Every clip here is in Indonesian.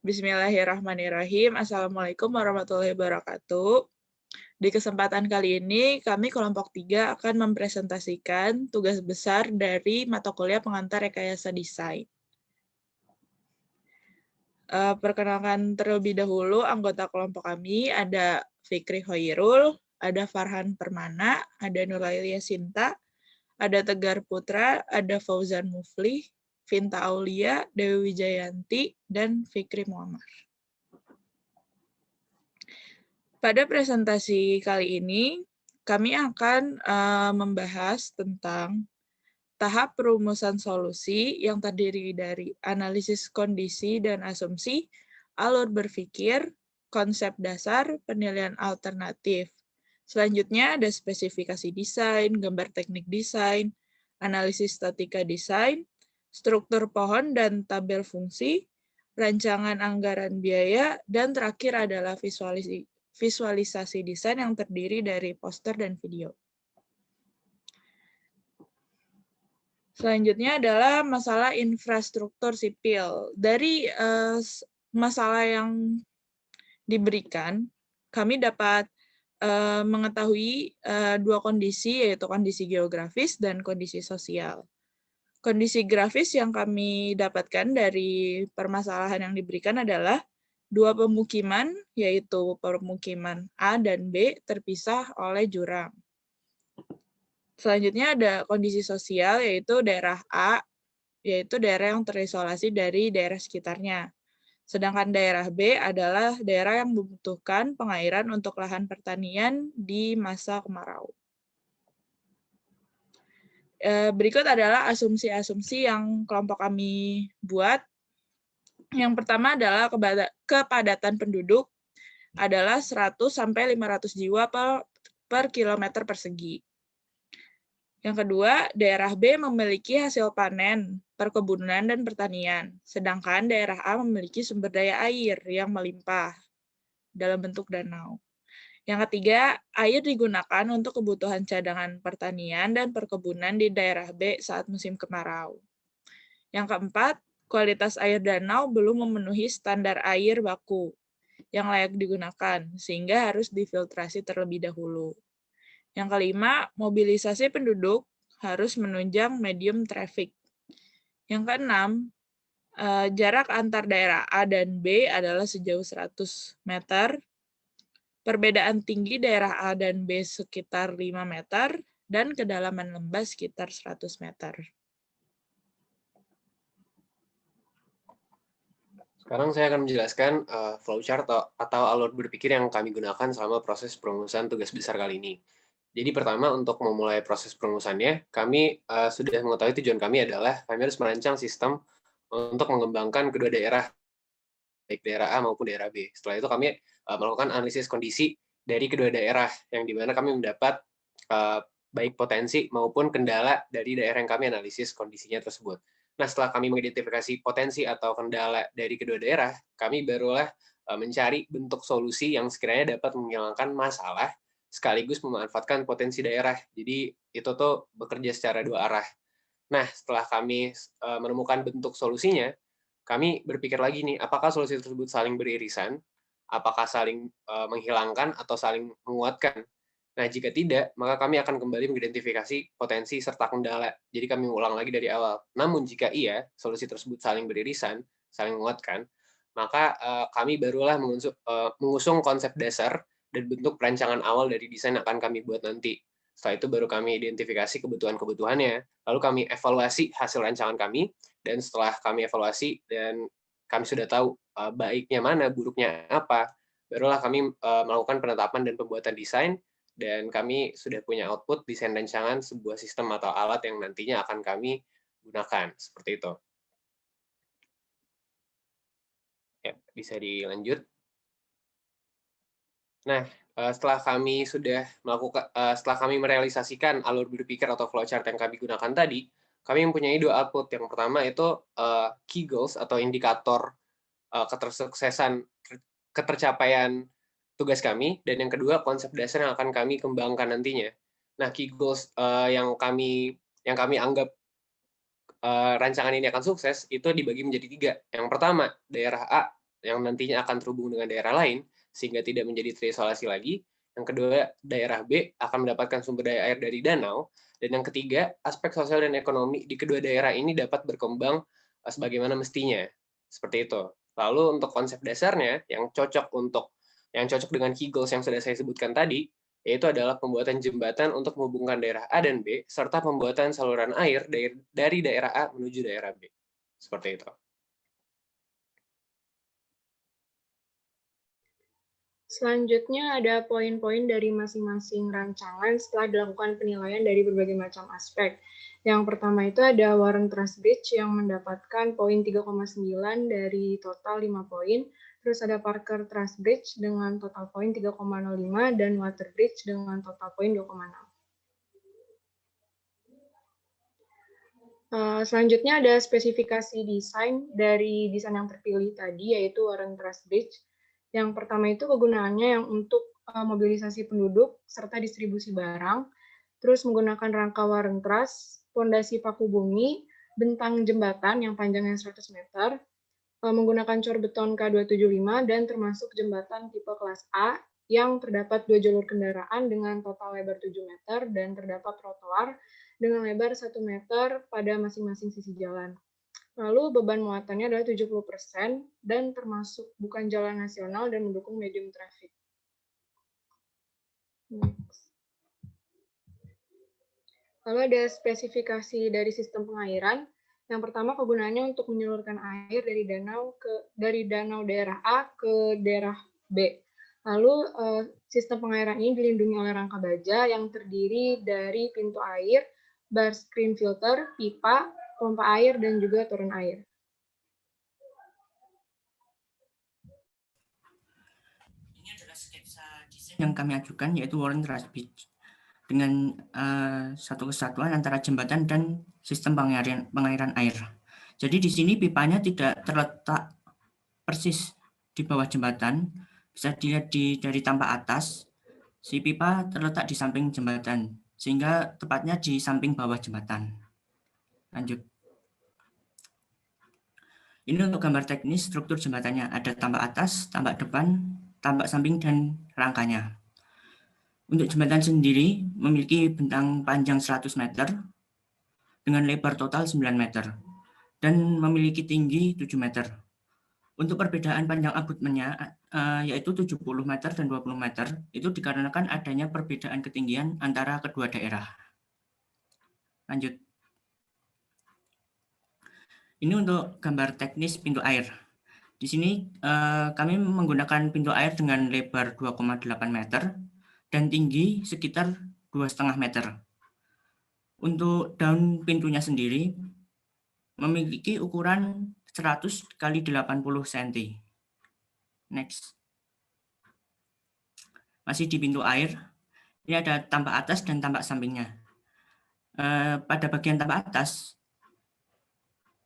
Bismillahirrahmanirrahim. Assalamualaikum warahmatullahi wabarakatuh. Di kesempatan kali ini, kami kelompok 3 akan mempresentasikan tugas besar dari mata kuliah pengantar rekayasa desain. Perkenalkan terlebih dahulu anggota kelompok kami, ada Fikri Hoirul, ada Farhan Permana, ada Nurailia Sinta, ada Tegar Putra, ada Fauzan Muflih, Vinta Aulia, Dewi Wijayanti, dan Fikri Muhammad. Pada presentasi kali ini, kami akan membahas tentang tahap perumusan solusi yang terdiri dari analisis kondisi dan asumsi, alur berpikir, konsep dasar, penilaian alternatif. Selanjutnya ada spesifikasi desain, gambar teknik desain, analisis statika desain, struktur pohon dan tabel fungsi, rancangan anggaran biaya, dan terakhir adalah visualisasi desain yang terdiri dari poster dan video. Selanjutnya adalah masalah infrastruktur sipil. Dari masalah yang diberikan, kami dapat mengetahui dua kondisi, yaitu kondisi geografis dan kondisi sosial. Kondisi grafis yang kami dapatkan dari permasalahan yang diberikan adalah dua pemukiman, yaitu pemukiman A dan B, terpisah oleh jurang. Selanjutnya ada kondisi sosial, yaitu daerah A, yaitu daerah yang terisolasi dari daerah sekitarnya. Sedangkan daerah B adalah daerah yang membutuhkan pengairan untuk lahan pertanian di masa kemarau. Berikut adalah asumsi-asumsi yang kelompok kami buat. Yang pertama adalah kepadatan penduduk adalah 100-500 jiwa per kilometer persegi. Yang kedua, daerah B memiliki hasil panen, perkebunan, dan pertanian, sedangkan daerah A memiliki sumber daya air yang melimpah dalam bentuk danau. Yang ketiga, air digunakan untuk kebutuhan cadangan pertanian dan perkebunan di daerah B saat musim kemarau. Yang keempat, kualitas air danau belum memenuhi standar air baku yang layak digunakan, sehingga harus difiltrasi terlebih dahulu. Yang kelima, mobilisasi penduduk harus menunjang medium traffic. Yang keenam, jarak antar daerah A dan B adalah sejauh 100 meter. Perbedaan tinggi daerah A dan B sekitar 5 meter, dan kedalaman lembah sekitar 100 meter. Sekarang saya akan menjelaskan flowchart atau alur berpikir yang kami gunakan selama proses perumusan tugas besar kali ini. Jadi pertama, untuk memulai proses perumusannya, kami sudah mengetahui tujuan kami adalah kami harus merancang sistem untuk mengembangkan kedua daerah, baik daerah A maupun daerah B. Setelah itu kami melakukan analisis kondisi dari kedua daerah, yang dimana kami mendapat baik potensi maupun kendala dari daerah yang kami analisis kondisinya tersebut. Nah, setelah kami mengidentifikasi potensi atau kendala dari kedua daerah, kami barulah mencari bentuk solusi yang sekiranya dapat menghilangkan masalah sekaligus memanfaatkan potensi daerah. Jadi itu tuh bekerja secara dua arah. Nah, setelah kami menemukan bentuk solusinya, kami berpikir lagi nih, apakah solusi tersebut saling beririsan, apakah saling menghilangkan atau saling menguatkan. Nah, jika tidak, maka kami akan kembali mengidentifikasi potensi serta kendala. Jadi kami ulang lagi dari awal. Namun jika iya, solusi tersebut saling beririsan, saling menguatkan, maka kami barulah mengusung konsep dasar dan bentuk perancangan awal dari desain yang akan kami buat nanti. Setelah itu baru kami identifikasi kebutuhan-kebutuhannya, lalu kami evaluasi hasil rancangan kami, dan setelah kami evaluasi dan kami sudah tahu baiknya mana, buruknya apa, barulah kami melakukan penetapan dan pembuatan desain, dan kami sudah punya output desain rancangan sebuah sistem atau alat yang nantinya akan kami gunakan. Seperti itu. Ya, bisa dilanjut. Nah, setelah kami setelah kami merealisasikan alur berpikir atau flowchart yang kami gunakan tadi, kami mempunyai dua output. Yang pertama itu key goals atau indikator ketercapaian tugas kami, dan yang kedua konsep dasar yang akan kami kembangkan nantinya. Nah, key goals yang kami anggap rancangan ini akan sukses itu dibagi menjadi 3. Yang pertama, daerah A yang nantinya akan terhubung dengan daerah lain, sehingga tidak menjadi terisolasi lagi. Yang kedua, daerah B akan mendapatkan sumber daya air dari danau. Dan yang ketiga, aspek sosial dan ekonomi di kedua daerah ini dapat berkembang sebagaimana mestinya. Seperti itu. Lalu untuk konsep dasarnya, yang cocok dengan key goals yang sudah saya sebutkan tadi, yaitu adalah pembuatan jembatan untuk menghubungkan daerah A dan B, serta pembuatan saluran air dari daerah A menuju daerah B. Seperti itu. Selanjutnya ada poin-poin dari masing-masing rancangan setelah dilakukan penilaian dari berbagai macam aspek. Yang pertama itu ada Warren Truss Bridge yang mendapatkan poin 3,9 dari total 5 poin. Terus ada Parker Truss Bridge dengan total poin 3,05 dan Water Bridge dengan total poin 2,6. Selanjutnya ada spesifikasi desain dari desain yang terpilih tadi, yaitu Warren Truss Bridge. Yang pertama itu kegunaannya yang untuk mobilisasi penduduk serta distribusi barang, terus menggunakan rangka Warren Truss, fondasi paku bumi, bentang jembatan yang panjangnya 100 meter, menggunakan cor beton K275, dan termasuk jembatan tipe kelas A yang terdapat 2 jalur kendaraan dengan total lebar 7 meter dan terdapat trotoar dengan lebar 1 meter pada masing-masing sisi jalan. Lalu beban muatannya adalah 70% dan termasuk bukan jalan nasional dan mendukung medium traffic. Next. Lalu ada spesifikasi dari sistem pengairan. Yang pertama kegunaannya untuk menyalurkan air dari danau daerah A ke daerah B. Lalu sistem pengairan ini dilindungi oleh rangka baja yang terdiri dari pintu air, bar screen filter, pipa, pompa air, dan juga toren air. Ini adalah sketsa desain yang kami ajukan, yaitu Warren Truss Bridge, dengan satu kesatuan antara jembatan dan sistem pengairan air. Jadi di sini pipanya tidak terletak persis di bawah jembatan, bisa dilihat dari tampak atas, si pipa terletak di samping jembatan, sehingga tepatnya di samping bawah jembatan. Lanjut. Ini untuk gambar teknis struktur jembatannya. Ada tampak atas, tampak depan, tampak samping, dan rangkanya. Untuk jembatan sendiri memiliki bentang panjang 100 meter dengan lebar total 9 meter dan memiliki tinggi 7 meter. Untuk perbedaan panjang abutmennya yaitu 70 meter dan 20 meter itu dikarenakan adanya perbedaan ketinggian antara kedua daerah. Lanjut. Ini untuk gambar teknis pintu air. Di sini kami menggunakan pintu air dengan lebar 2,8 meter dan tinggi sekitar 2,5 meter. Untuk daun pintunya sendiri memiliki ukuran 100 x 80 cm. Next. Masih di pintu air, ini ada tampak atas dan tampak sampingnya. Pada bagian tampak atas,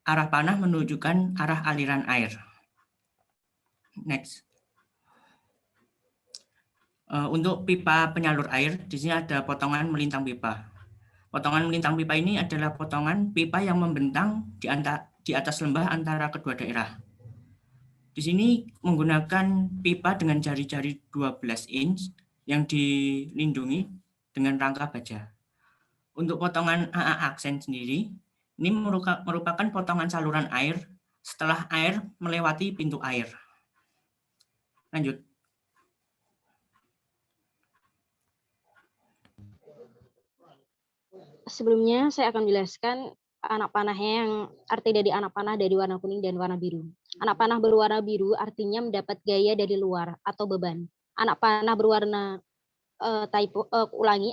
arah panah menunjukkan arah aliran air. Next. Untuk pipa penyalur air, di sini ada potongan melintang pipa. Potongan melintang pipa ini adalah potongan pipa yang membentang di atas lembah antara kedua daerah. Di sini menggunakan pipa dengan jari-jari 12 inch yang dilindungi dengan rangka baja. Untuk potongan AA aksen sendiri, ini merupakan potongan saluran air setelah air melewati pintu air. Lanjut. Sebelumnya saya akan menjelaskan anak panahnya yang arti dari anak panah dari warna kuning dan warna biru. Anak panah berwarna biru artinya mendapat gaya dari luar atau beban. Anak panah berwarna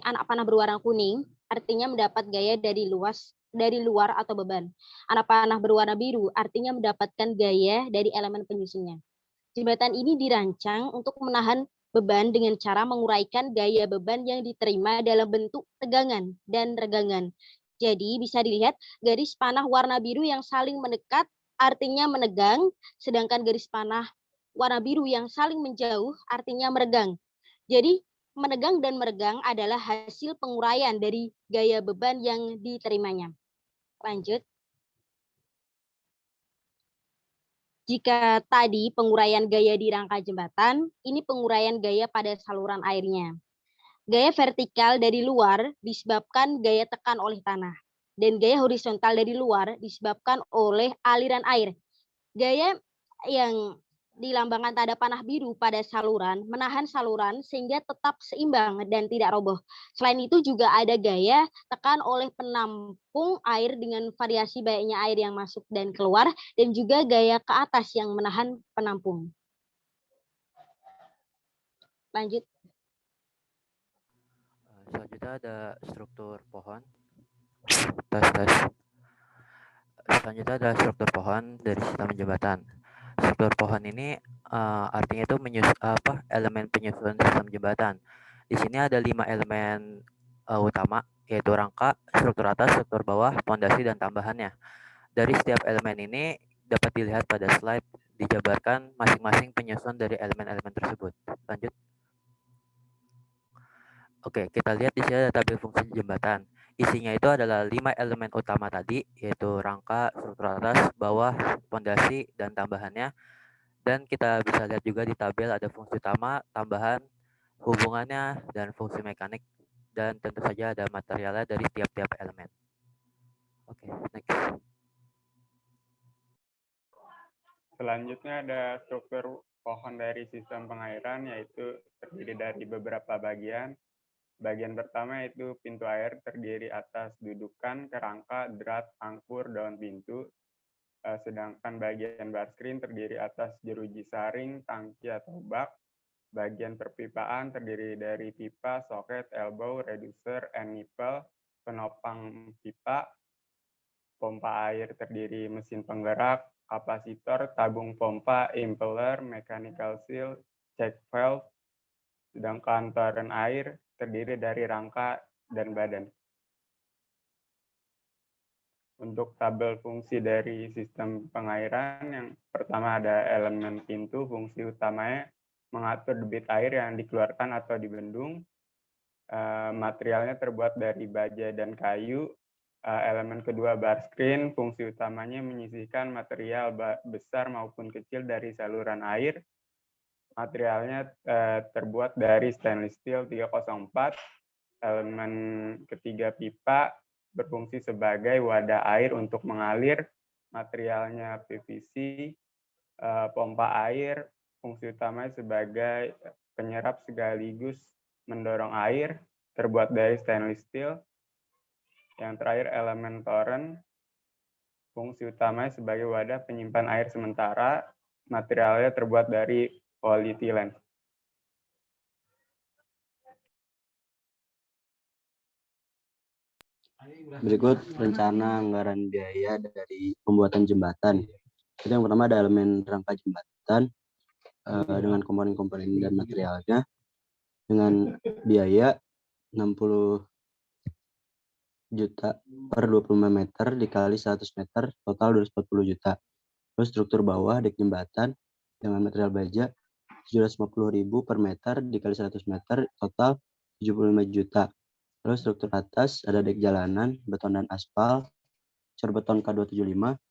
anak panah berwarna kuning artinya mendapat gaya dari luar atau beban. Anak panah berwarna biru artinya mendapatkan gaya dari elemen penyusunnya. Jembatan ini dirancang untuk menahan beban dengan cara menguraikan gaya beban yang diterima dalam bentuk tegangan dan regangan. Jadi bisa dilihat garis panah warna biru yang saling mendekat artinya menegang, sedangkan garis panah warna biru yang saling menjauh artinya meregang. Jadi menegang dan meregang adalah hasil penguraian dari gaya beban yang diterimanya. Lanjut. Jika tadi penguraian gaya di rangka jembatan, ini penguraian gaya pada saluran airnya. Gaya vertikal dari luar disebabkan gaya tekan oleh tanah, dan gaya horizontal dari luar disebabkan oleh aliran air. Gaya yang dilambangkan tanda panah biru pada saluran menahan saluran sehingga tetap seimbang dan tidak roboh. Selain itu juga ada gaya tekan oleh penampung air dengan variasi banyaknya air yang masuk dan keluar, dan juga gaya ke atas yang menahan penampung. Lanjut. Selanjutnya ada struktur pohon. Tes. Selanjutnya ada struktur pohon dari sistem jembatan. Struktur pohon ini artinya itu elemen penyusun sistem jembatan. Di sini ada 5 elemen utama, yaitu rangka, struktur atas, struktur bawah, pondasi, dan tambahannya. Dari setiap elemen ini dapat dilihat pada slide, dijabarkan masing-masing penyusun dari elemen-elemen tersebut. Lanjut. Oke, kita lihat di sini ada tabel fungsi jembatan. Isinya itu adalah 5 elemen utama tadi, yaitu rangka, struktur atas, bawah, pondasi, dan tambahannya. Dan kita bisa lihat juga di tabel ada fungsi utama, tambahan, hubungannya, dan fungsi mekanik. Dan tentu saja ada materialnya dari tiap-tiap elemen. Oke, next. Selanjutnya ada struktur pohon dari sistem pengairan, yaitu terdiri dari beberapa bagian. Bagian pertama yaitu pintu air, terdiri atas dudukan, kerangka, drat, angkur, daun pintu. Sedangkan bagian bar screen terdiri atas jeruji saring, tangki atau bak. Bagian perpipaan terdiri dari pipa, soket, elbow, reducer, and nipple, penopang pipa. Pompa air terdiri mesin penggerak, kapasitor, tabung pompa, impeller, mechanical seal, check valve. Sedangkan toren air terdiri dari rangka dan badan. Untuk tabel fungsi dari sistem pengairan, yang pertama ada elemen pintu, fungsi utamanya mengatur debit air yang dikeluarkan atau dibendung. Materialnya terbuat dari baja dan kayu. Elemen kedua bar screen, fungsi utamanya menyisihkan material besar maupun kecil dari saluran air. Materialnya terbuat dari stainless steel 304. Elemen ketiga pipa berfungsi sebagai wadah air untuk mengalir. Materialnya PVC. Pompa air, fungsi utamanya sebagai penyerap sekaligus mendorong air, terbuat dari stainless steel. Yang terakhir elemen toren, fungsi utamanya sebagai wadah penyimpan air sementara. Materialnya terbuat dari polyethylene. Berikut rencana anggaran biaya dari pembuatan jembatan. Itu yang pertama ada elemen rangka jembatan dengan komponen-komponen dan materialnya dengan biaya 60 juta per 25 meter dikali 100 meter, total 240 juta. Terus struktur bawah dek jembatan dengan material baja 750.000 per meter dikali 100 meter, total 75 juta. Lalu struktur atas ada dek jalanan, beton dan aspal, cor beton K275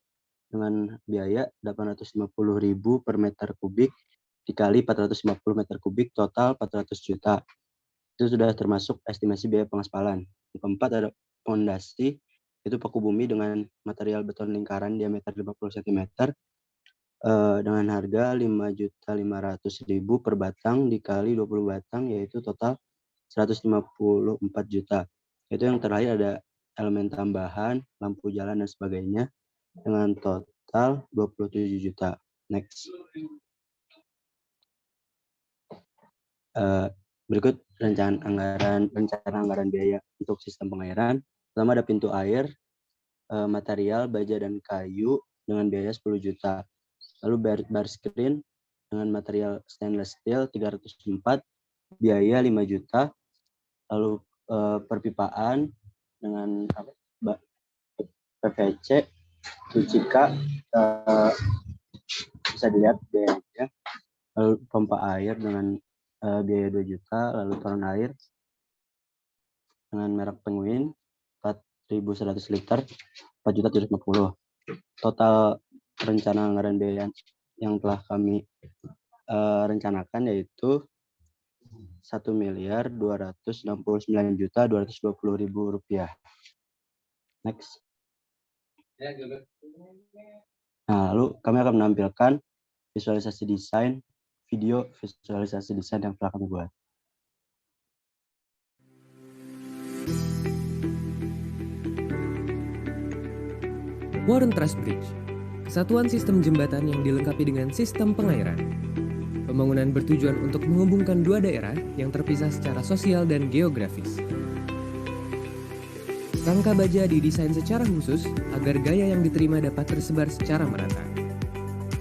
dengan biaya 850.000 per meter kubik dikali 450 meter kubik, total 400 juta. Itu sudah termasuk estimasi biaya pengaspalan. Yang keempat ada pondasi, itu paku bumi dengan material beton lingkaran diameter 50 cm dengan harga 5.500.000 per batang dikali 20 batang, yaitu total 154 juta. Itu yang terakhir ada elemen tambahan, lampu jalan dan sebagainya dengan total 27 juta. Next. Berikut rencana anggaran biaya untuk sistem pengairan. Pertama ada pintu air, material baja dan kayu dengan biaya 10 juta. Lalu bar screen dengan material stainless steel 304, biaya 5 juta. Lalu perpipaan dengan PVC, Lucika, bisa dilihat biayanya. Lalu pompa air dengan biaya 2 juta. Lalu toren air dengan merek Penguin 4.100 liter 4.750. Total rencana anggaran biaya yang telah kami rencanakan, yaitu Rp1.269.220.000. Next. Nah, lalu kami akan menampilkan visualisasi desain, video visualisasi desain yang telah kami buat. Warren Truss Bridge, kesatuan sistem jembatan yang dilengkapi dengan sistem pengairan. Pembangunan bertujuan untuk menghubungkan dua daerah yang terpisah secara sosial dan geografis. Rangka baja didesain secara khusus agar gaya yang diterima dapat tersebar secara merata.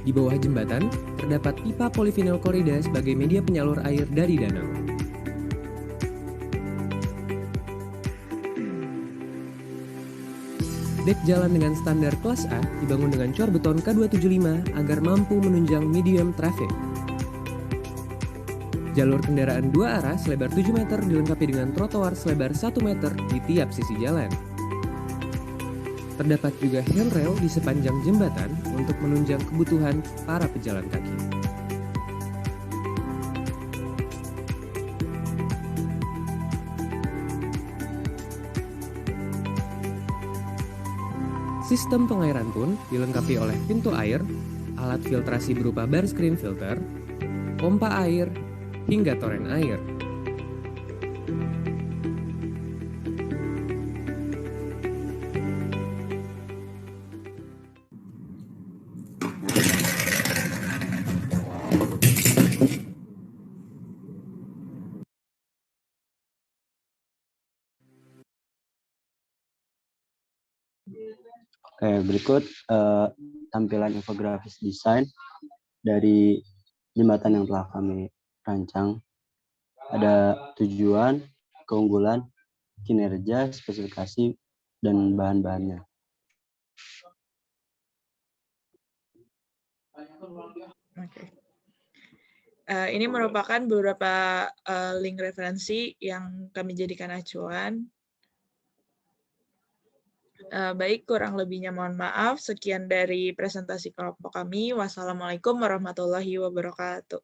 Di bawah jembatan, terdapat pipa polivinyl klorida sebagai media penyalur air dari danau. Dek jalan dengan standar kelas A dibangun dengan cor beton K275 agar mampu menunjang medium traffic. Jalur kendaraan dua arah selebar 7 meter dilengkapi dengan trotoar selebar 1 meter di tiap sisi jalan. Terdapat juga handrail di sepanjang jembatan untuk menunjang kebutuhan para pejalan kaki. Sistem pengairan pun dilengkapi oleh pintu air, alat filtrasi berupa bar screen filter, pompa air, hingga toren air. Oke, berikut tampilan infografis desain dari jembatan yang telah kami rancang. Ada tujuan, keunggulan, kinerja, spesifikasi, dan bahan-bahannya. Oke. Ini merupakan beberapa link referensi yang kami jadikan acuan. Baik, kurang lebihnya mohon maaf. Sekian dari presentasi kelompok kami. Wassalamualaikum warahmatullahi wabarakatuh.